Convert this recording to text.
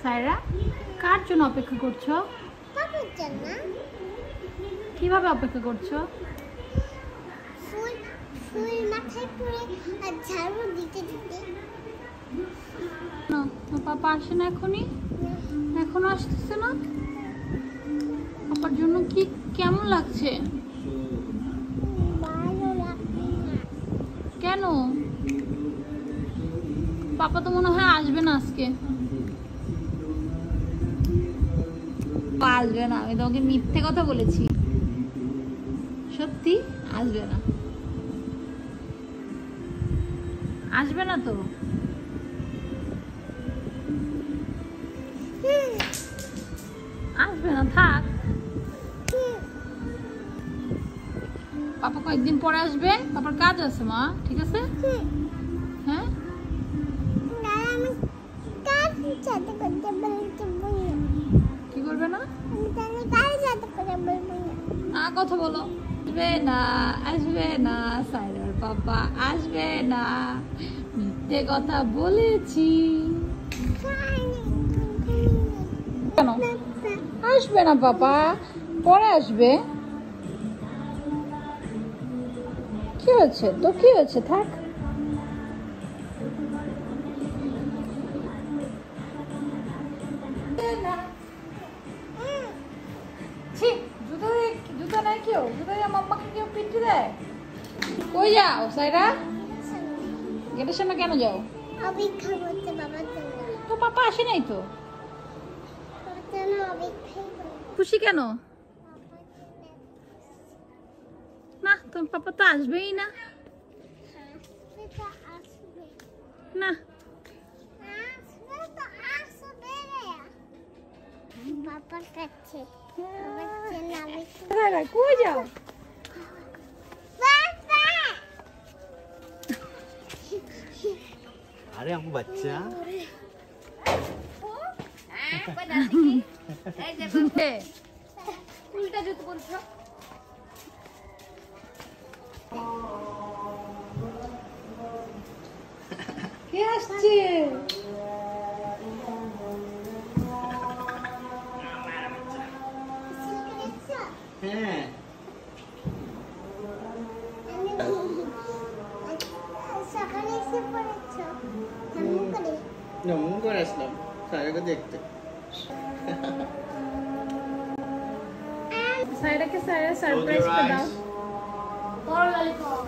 সায়রা, কার জন্য অপেক্ষা করছো? পাপার জন্য। কিভাবে অপেক্ষা করছো? ফুল ফুল মাথায় পরে আর ঝাড়ু দিতে দিতে। না, তোমার পাপা আসে না এখনই? এখনো আসতেছে না? পাপার জন্য কি কেমন লাগছে? ভালো লাগছে না। কেন? পাপা তো মনে হয় আসবে না আজকে। আসবে না, আমি তোমাকে মিথ্যে কথা বলেছি। সত্যি আসবে না। আসবে না তো? আসবে না, থাক। পাপা কয়েকদিন পরে আসবে, পাপার কাজ আছে মা, ঠিক আছে? হ্যাঁ, আমি কার সাথে করতে বলতে বলি। কি করবে না? আমি তাহলে কার সাথে করে বলবো না। না কথা বলো। আসবে না, আসবে না, সাইরার পাপা আসবে না, মিথ্যে কথা বলেছি। কেন আসবে না পাপা? পরে আসবে। কি হয়েছে তো, কি হয়েছে? থাক। জুতো নেই কেউ, জুতো দিয়ে মাম্মাকে কেউ পিটি দেয়? কই যাও সাইরা? গেটের সামনে কেন যাও? অপেক্ষা করতে বাবার জন্য। তো পাপা আসে নাই তো। বাবার জন্য অপেক্ষাই করি। খুশি কেন? না, তোমার পাপা তো আসবেই না। আসবে তো আসবে। না, আসবে তো আসবে। বাবার কাছে বাবার জন্য অপেক্ষা। সাইরা কই যাও? বাবা! আরে আমার বাচ্চা উল্টা জুতো পরছো। কে আসছে? হ্যাঁ সকালে এসে পড়েছো কেমন করে? নমন করে আসলাম সারাকে দেখতে। সাইরাকে সাইরা সারপ্রাইজ করে দাও। বড় ললিপপ।